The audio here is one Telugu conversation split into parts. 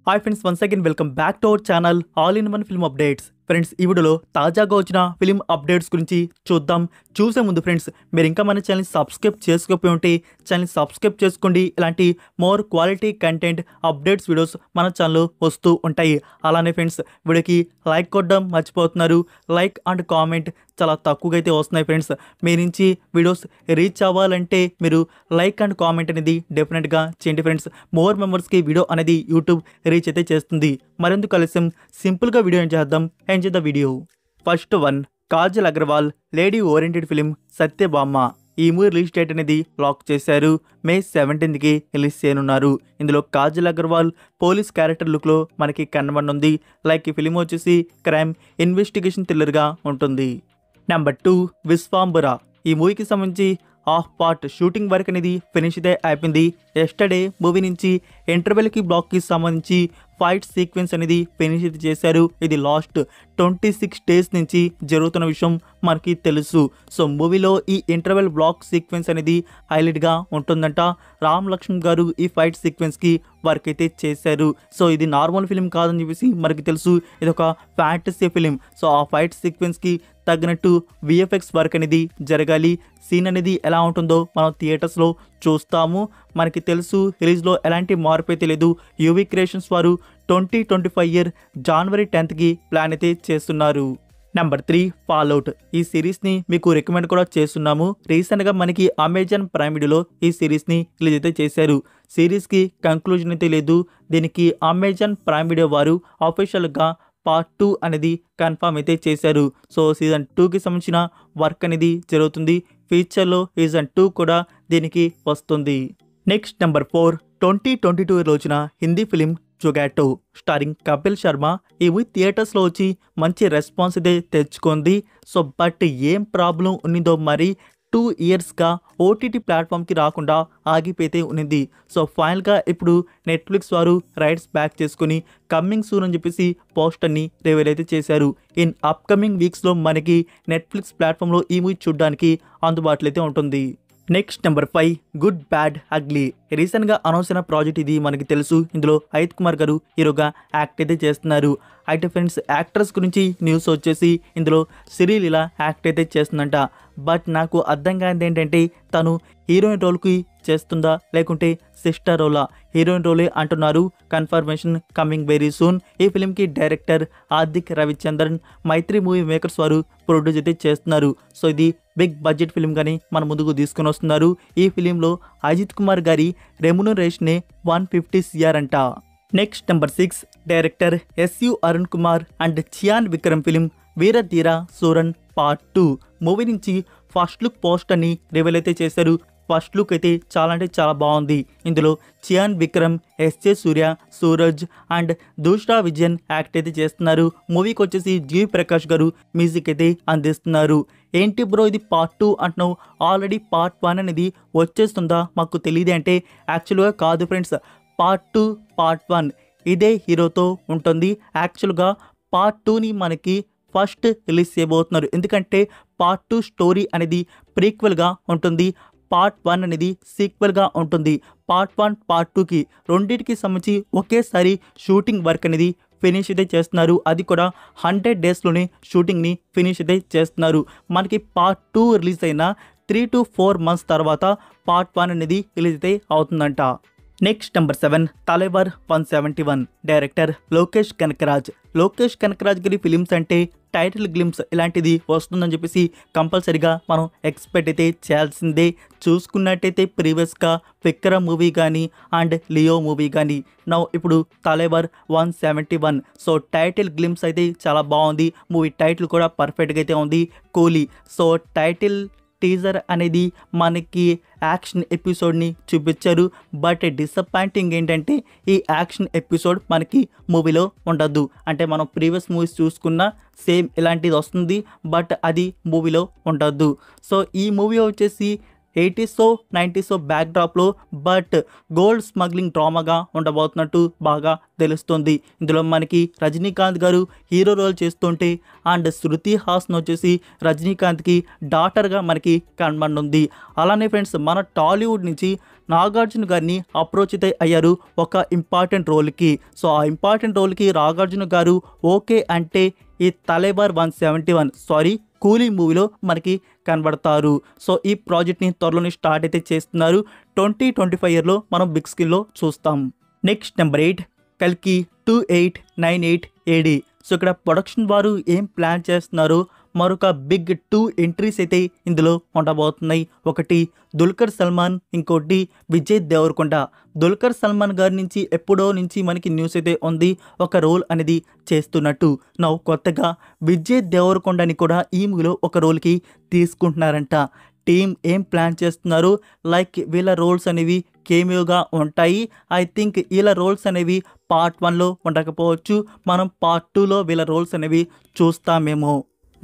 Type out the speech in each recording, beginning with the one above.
Hi friends, once again welcome back to our channel all in one film updates. Friends, ఈ వీడియోలో తాజాగా వచ్చిన ఫిల్మ్ అప్డేట్స్ గురించి చూద్దాం. చూసే ముందు ఫ్రెండ్స్, మీరు ఇంకా మన ఛానల్ సబ్స్క్రైబ్ చేసుకోకపోయి ఉంటే ఛానల్ సబ్స్క్రైబ్ చేసుకోండి. ఇలాంటి more quality content updates videos మన ఛానల్లో వస్తూ ఉంటాయి. అలానే ఫ్రెండ్స్, వీడియోకి లైక్ కొట్టడం మర్చిపోతున్నారు. లైక్ అండ్ కామెంట్ చాలా తక్కువగా అయితే వస్తున్నాయి ఫ్రెండ్స్. మీ నుంచి వీడియోస్ రీచ్ అవ్వాలంటే మీరు లైక్ అండ్ కామెంట్ అనేది డెఫినెట్గా చేయండి ఫ్రెండ్స్. మోర్ మెంబర్స్కి వీడియో అనేది యూట్యూబ్ రీచ్ అయితే చేస్తుంది. మరెందుకు కలిసి సింపుల్గా వీడియో ఏం చేద్దాం. Enjoy the video. First one, Kajal Agarwal lady oriented film Satyabhama. ఈ మూవీ రిలీజ్ డేట్ అనేది లాక్ చేశారు. మే 17కి రిలీజ్ చేయనున్నారు. ఇందులో కాజల్ అగర్వాల్ పోలీస్ క్యారెక్టర్ లుక్లో మనకి కనబడనుంది. లైక్ ఈ ఫిలిం వచ్చేసి క్రైమ్ ఇన్వెస్టిగేషన్ థ్రిల్లర్గా ఉంటుంది. నెంబర్ 2, విశ్వాంబర. ఈ మూవీకి సంబంధించి హాఫ్ పార్ట్ షూటింగ్ వర్క్ అనేది ఫినిష్ అయితే అయిపోయింది. ఎస్టర్డే మూవీ నుంచి ఇంటర్వెల్కి బ్లాక్కి సంబంధించి ఫైట్ సీక్వెన్స్ అనేది ఫినిష్ అయితే చేశారు. ఇది లాస్ట్ 26 డేస్ నుంచి జరుగుతున్న విషయం మనకి తెలుసు. సో మూవీలో ఈ ఇంటర్వెల్ బ్లాక్ సీక్వెన్స్ అనేది హైలైట్గా ఉంటుందంట. రామ్ లక్ష్మణ్ గారు ఈ ఫైట్ సీక్వెన్స్కి వర్క్ అయితే చేశారు. సో ఇది నార్మల్ ఫిలిం కాదని చెప్పేసి మనకి తెలుసు. ఇది ఒక ఫ్యాంటసీ ఫిలిం. సో ఆ ఫైట్ సీక్వెన్స్కి తగినట్టు విఎఫ్ఎక్స్ వర్క్ అనేది జరగాలి. సీన్ అనేది ఎలా ఉంటుందో మనం థియేటర్స్లో చూస్తాము. మనకి తెలుసు రిలీజ్లో ఎలాంటి మార్పు అయితే లేదు. యూవీ క్రియేషన్స్ వారు 2025 జనవరి 10కి ప్లాన్ అయితే చేస్తున్నారు. నెంబర్ 3, ఫాల్అవుట్. ఈ సిరీస్ని మీకు రికమెండ్ కూడా చేస్తున్నాము. రీసెంట్గా మనకి అమెజాన్ ప్రైమ్ వీడియోలో ఈ సిరీస్ని రిలీజ్ అయితే చేశారు. సిరీస్కి కంక్లూజన్ అయితే లేదు. దీనికి అమెజాన్ ప్రైమ్ వీడియో వారు అఫీషియల్గా పార్ట్ 2 అనేది కన్ఫర్మ్ అయితే చేశారు. సో సీజన్ 2కి సంబంధించిన వర్క్ అనేది జరుగుతుంది. ఫ్యూచర్లో సీజన్ 2 కూడా దీనికి వస్తుంది. నెక్స్ట్ నెంబర్ 4, 2022 రోజున హిందీ ఫిలిం జొగాటో స్టారింగ్ కపిల్ శర్మ. ఈ మూవీ థియేటర్స్లో వచ్చి మంచి రెస్పాన్స్ అయితే తెచ్చుకుంది. సో బట్ ఏం ప్రాబ్లం ఉన్నిందో మరి 2 ఇయర్స్గా ఓటీటీ ప్లాట్ఫామ్కి రాకుండా ఆగిపోతే ఉన్నింది. సో ఫైనల్గా ఇప్పుడు నెట్ఫ్లిక్స్ వారు రైట్స్ బ్యాక్ చేసుకుని కమ్మింగ్ సూన్ అని చెప్పేసి పోస్టర్ని రివీల్ అయితే చేశారు. ఇన్ అప్కమింగ్ వీక్స్లో మనకి నెట్ఫ్లిక్స్ ప్లాట్ఫామ్లో ఈ మూవీ చూడడానికి అందుబాటులో అయితే ఉంటుంది. Next number 5, good bad ugly. రీసెంట్గా అనౌన్స్ అయిన ప్రాజెక్ట్ ఇది మనకి తెలుసు. ఇందులో అజిత్ కుమార్ గారు హీరోగా యాక్ట్ అయితే చేస్తున్నారు. అయితే ఫ్రెండ్స్, యాక్టర్స్ గురించి న్యూస్ వచ్చేసి ఇందులో శ్రీలీల యాక్ట్ అయితే చేస్తుందంట. బట్ నాకు అర్థం కానిది ఏంటంటే తను హీరోయిన్ రోల్కి చేస్తుందా లేకుంటే సిస్టర్ రోలా. హీరోయిన్ రోలే అంటున్నారు. Confirmation coming very soon. ఈ ఫిలింకి డైరెక్టర్ ఆదిక్ రవిచంద్రన్, మైత్రి మూవీ మేకర్స్ వారు ప్రొడ్యూస్ అయితే చేస్తున్నారు. సో ఇది బిగ్ బడ్జెట్ ఫిలిం కానీ మన ముందుకు తీసుకొని వస్తున్నారు. ఈ ఫిలింలో అజిత్ కుమార్ గారి రెమ్యునరేషనే 150 CR అంట. Next number 6, director SU Arun Kumar and Chiyaan Vikram film Veera Dheera Sooran part 2 movie నుంచి ఫస్ట్ లుక్ పోస్టర్ని రివీల్ అయితే చేశారు. ఫస్ట్ లుక్ అయితే చాలా అంటే చాలా బాగుంది. ఇందులో Chiyaan Vikram, SJ Suryah, Suraj and Dushara Vijayan act అయితే చేస్తున్నారు. మూవీకి వచ్చేసి జీవి ప్రకాష్ గారు మ్యూజిక్ అయితే అందిస్తున్నారు. ఏంటి బ్రో ఇది పార్ట్ 2 అంటున్నావు, ఆల్రెడీ పార్ట్ 1 అనేది వచ్చేస్తుందా మాకు తెలియదు అంటే యాక్చువల్గా కాదు ఫ్రెండ్స్. పార్ట్ 2 పార్ట్ 1 ఇదే హీరోతో ఉంటుంది. యాక్చువల్గా పార్ట్ 2ని మనకి ఫస్ట్ రిలీజ్ చేయబోతున్నారు. ఎందుకంటే పార్ట్ 2 స్టోరీ అనేది ప్రీక్వెల్గా ఉంటుంది. పార్ట్ 1 అనేది సీక్వెల్గా ఉంటుంది. పార్ట్ 1 పార్ట్ 2కి రెండింటికి సంబంధించి ఒకేసారి షూటింగ్ వర్క్ అనేది ఫినిష్ అయితే చేస్తున్నారు. అది కూడా 100 డేస్లోనే షూటింగ్ని ఫినిష్ అయితే చేస్తున్నారు. మనకి పార్ట్ 2 రిలీజ్ అయిన 3 to 4 months తర్వాత పార్ట్ 1 అనేది రిలీజ్ అయితే అవుతుందంట. Next number 7, Thalaivar 171. Director Lokesh Kanagaraj. Lokesh Kanagaraj గారి ఫిలిమ్స్ అంటే టైటిల్ గ్లిమ్స్ ఇలాంటిది వస్తుందని చెప్పేసి కంపల్సరీగా మనం ఎక్స్పెక్ట్ అయితే చేయాల్సిందే. చూసుకున్నట్టయితే ప్రీవియస్గా విక్రమ్ మూవీ కానీ అండ్ లియో మూవీ కానీ, ఇప్పుడు తలైవర్ 171. సో టైటిల్ గ్లిమ్స్ అయితే చాలా బాగుంది. మూవీ టైటిల్ కూడా పర్ఫెక్ట్గా అయితే ఉంది, కూలీ. సో టైటిల్ టీజర్ అనేది మనకి యాక్షన్ ఎపిసోడ్ని చూపించారు. బట్ డిసప్పాయింటింగ్ ఏంటంటే ఈ యాక్షన్ ఎపిసోడ్ మనకి మూవీలో ఉండదు. అంటే మనం ప్రీవియస్ మూవీస్ చూసుకున్న సేమ్ ఇలాంటిది వస్తుంది, బట్ అది మూవీలో ఉండదు. సో ఈ మూవీ వచ్చేసి 80s 90s బ్యాక్డ్రాప్లో బట్ గోల్డ్ స్మగ్లింగ్ డ్రామాగా ఉండబోతున్నట్టు బాగా తెలుస్తుంది. ఇందులో మనకి రజనీకాంత్ గారు హీరో రోల్ చేస్తుంటే అండ్ శృతి హాసన్ వచ్చేసి రజనీకాంత్కి డాటర్గా మనకి కనబడనుంది. అలానే ఫ్రెండ్స్ మన టాలీవుడ్ నుంచి నాగార్జున గారిని అప్రోచ్ అయితే అయ్యారు ఒక ఇంపార్టెంట్ రోల్కి. సో ఆ ఇంపార్టెంట్ రోల్కి నాగార్జున గారు ఓకే అంటే ఈ తలేబార్ 171 కూలీ మూవీలో మనకి కనబడతారు. సో ఈ ప్రాజెక్ట్ని త్వరలోనే స్టార్ట్ అయితే చేస్తున్నారు. 2025 ఇయర్లో మనం బిగ్ స్క్రీన్లో చూస్తాం. నెక్స్ట్ నెంబర్ 8 కల్కి 2898 AD. సో ఇక్కడ ప్రొడక్షన్ వారు ఏం ప్లాన్ చేస్తున్నారు, మరొక బిగ్ 2 ఎంట్రీస్ అయితే ఇందులో ఉండబోతున్నాయి. ఒకటి దుల్కర్ సల్మాన్, ఇంకోటి విజయ్ దేవరకొండ. దుల్కర్ సల్మాన్ గారి నుంచి ఎప్పుడో నుంచి మనకి న్యూస్ అయితే ఉంది ఒక రోల్ అనేది చేస్తున్నట్టు. కొత్తగా విజయ్ దేవరకొండని కూడా ఈ మూవీలో ఒక రోల్కి తీసుకుంటున్నారంట. టీమ్ ఏం ప్లాన్ చేస్తున్నారు, లైక్ వీళ్ళ రోల్స్ అనేవి కేమియోగా ఉంటాయి. ఐ థింక్ వీళ్ళ రోల్స్ అనేవి పార్ట్ 1లో ఉండకపోవచ్చు, మనం పార్ట్ 2లో వీళ్ళ రోల్స్ అనేవి చూస్తామేమో.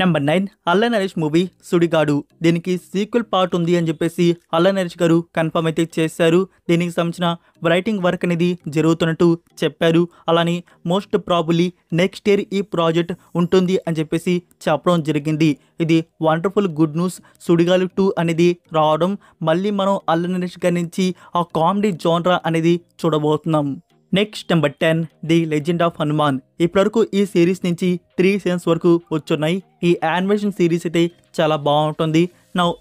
నెంబర్ 9 అల్లా నరేష్ మూవీ సుడిగాడు. దీనికి సీక్వెల్ పార్ట్ ఉంది అని చెప్పేసి అల్లా నరేష్ గారు కన్ఫర్మ్ అయితే చేశారు. దీనికి సంబంధించిన రైటింగ్ వర్క్ అనేది జరుగుతున్నట్టు చెప్పారు. అలానే మోస్ట్ ప్రాబుల్లీ నెక్స్ట్ ఇయర్ ఈ ప్రాజెక్ట్ ఉంటుంది అని చెప్పేసి చెప్పడం జరిగింది. ఇది వండర్ఫుల్ గుడ్ న్యూస్. సుడిగాలు 2 అనేది రావడం, మళ్ళీ మనం అల్లా నరేష్ గారి నుంచి ఆ కామెడీ జోన్రా అనేది చూడబోతున్నాం. Next number 10 the legend of Hanuman. ఇప్పటివరకు ఈ సిరీస్ నుంచి 3 సీజన్స్ వరకు వచ్చున్నాయి. ఈ యానిమేషన్ సిరీస్ అయితే చాలా బాగుంటుంది.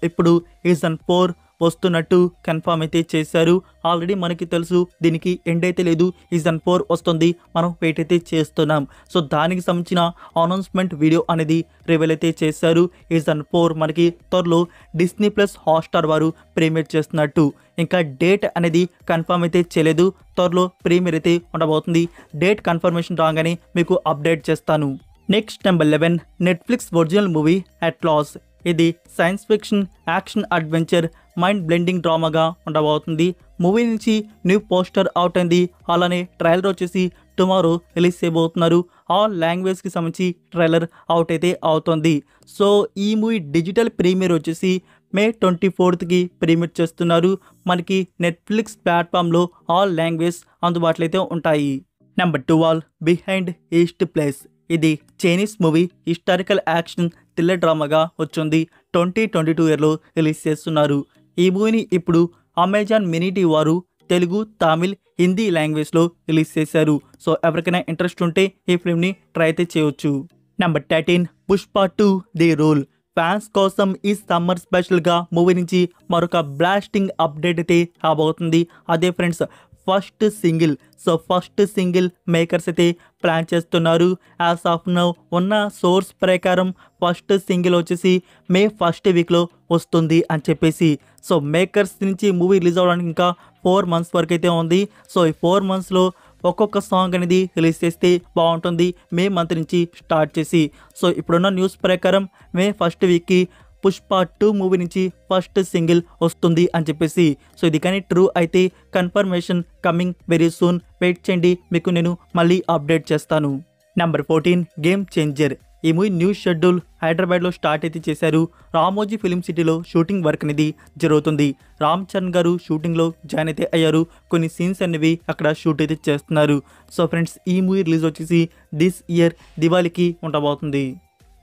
ఇప్పుడు సీజన్ 4 వస్తున్నట్టు కన్ఫర్మ్ అయితే చేశారు. ఆల్రెడీ మనకి తెలుసు దీనికి ఎండ్ అయితే లేదు, సీజన్ 4 వస్తుంది, మనం వెయిట్ అయితే చేస్తున్నాం. సో దానికి సంబంధించిన అనౌన్స్మెంట్ వీడియో అనేది రివీల్ అయితే చేశారు. సీజన్ 4 మనకి త్వరలో డిస్నీ ప్లస్ హాట్స్టార్ వారు ప్రీమియర్ చేస్తున్నట్టు. ఇంకా డేట్ అనేది కన్ఫర్మ్ అయితే చేయలేదు, త్వరలో ప్రీమియర్ అయితే ఉండబోతుంది. డేట్ కన్ఫర్మేషన్ రాగానే మీకు అప్డేట్ చేస్తాను. Next number 11 Netflix original movie Atlas. ఇది science fiction action adventure mind blending డ్రామాగా ఉండబోతుంది. మూవీ నుంచి న్యూ పోస్టర్ అవుట్ అయింది. అలానే ట్రైలర్ వచ్చేసి టుమారో రిలీజ్ చేయబోతున్నారు. ఆల్ లాంగ్వేజ్కి సంబంధించి ట్రైలర్ అవుట్ అయితే అవుతుంది. సో ఈ మూవీ డిజిటల్ ప్రీమియర్ వచ్చేసి మే 24కి ప్రీమియర్ చేస్తున్నారు. మనకి నెట్ఫ్లిక్స్ ప్లాట్ఫామ్లో ఆల్ లాంగ్వేజ్ అందుబాటులో అయితే ఉంటాయి. Number 12 behind east place. ఇది Chinese movie historical action thriller డ్రామాగా వచ్చింది. 2022 ఇయర్లో రిలీజ్ చేస్తున్నారు. ఈ మూవీని ఇప్పుడు అమెజాన్ మినీ టీవీ వారు తెలుగు, తమిళ్, హిందీ లాంగ్వేజ్లో రిలీజ్ చేశారు. సో ఎవరికైనా ఇంట్రెస్ట్ ఉంటే ఈ ఫిల్మ్ని ట్రై అయితే చేయవచ్చు. Number 13 Pushpa 2 the rule. Fans కోసం ఈ సమ్మర్ స్పెషల్గా మూవీ నుంచి మరొక బ్లాస్టింగ్ అప్డేట్ అయితే రాబోతుంది. అదే ఫ్రెండ్స్ ఫస్ట్ సింగిల్ మేకర్స్ అయితే ప్లాన్ చేస్తున్నారు. యాజ్ ఆఫ్ నౌ ఉన్న సోర్స్ ప్రకారం ఫస్ట్ సింగిల్ వచ్చేసి మే 1st వీక్లో వస్తుంది అని చెప్పేసి. సో మేకర్స్ నుంచి మూవీ రిలీజ్ అవ్వడానికి ఇంకా 4 months వరకు అయితే ఉంది. సో ఈ 4 monthsలో ఒక్కొక్క సాంగ్ అనేది రిలీజ్ చేస్తే బాగుంటుంది, మే మంత్ నుంచి స్టార్ట్ చేసి. సో ఇప్పుడున్న న్యూస్ ప్రకారం మే 1st వీక్కి పుష్ప 2 మూవీ నుంచి ఫస్ట్ సింగిల్ వస్తుంది అని చెప్పేసి. సో ఇది కానీ ట్రూ అయితే confirmation coming very soon. Wait చేయండి, మీకు నేను మళ్ళీ అప్డేట్ చేస్తాను. Number 14 game changer. ఈ మూవీ న్యూ షెడ్యూల్ హైదరాబాద్లో స్టార్ట్ అయితే చేశారు. రామోజీ ఫిలిం సిటీలో షూటింగ్ వర్క్ అనేది జరుగుతుంది. రామ్ చరణ్ గారు షూటింగ్లో జాయిన్ అయితే అయ్యారు. కొన్ని సీన్స్ అనేవి అక్కడ షూట్ అయితే చేస్తున్నారు. సో ఫ్రెండ్స్ ఈ మూవీ రిలీజ్ వచ్చేసి దిస్ ఇయర్ దివాళీకి ఉండబోతుంది.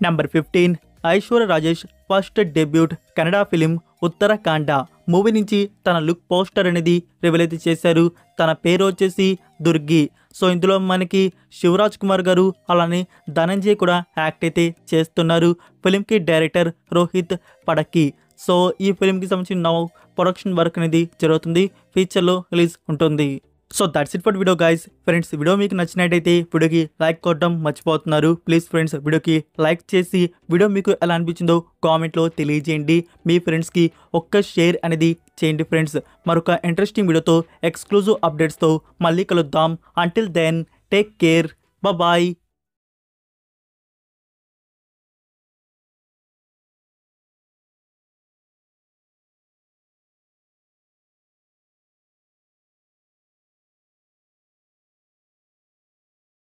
Number 15 Aishwarya Rajesh first debut Kannada film Uttarakhand movie నుంచి తన లుక్ పోస్టర్ అనేది రివీల్ అయితే చేశారు. తన పేరు వచ్చేసి దుర్గి. సో ఇందులో మనకి శివరాజ్ కుమార్ గారు అలానే ధనంజయ్ కూడా యాక్ట్ అయితే చేస్తున్నారు. ఫిలింకి డైరెక్టర్ రోహిత్ పడక్కి. సో ఈ ఫిలింకి సంబంధించిన ప్రొడక్షన్ వర్క్ అనేది జరుగుతుంది, ఫ్యూచర్లో రిలీజ్ ఉంటుంది. So that's it for video guys. Friends video మీకు నచ్చినట్టయితే వీడియోకి లైక్ కొట్టడం మర్చిపోతున్నారు. ప్లీజ్ ఫ్రెండ్స్ వీడియోకి లైక్ చేసి వీడియో మీకు ఎలా అనిపించిందో కామెంట్లో తెలియజేయండి. మీ ఫ్రెండ్స్కి ఒక్క షేర్ అనేది చేయండి ఫ్రెండ్స్. మరొక ఇంట్రెస్టింగ్ వీడియోతో ఎక్స్క్లూజివ్ అప్డేట్స్తో మళ్ళీ కలుద్దాం. Until then take care, bye.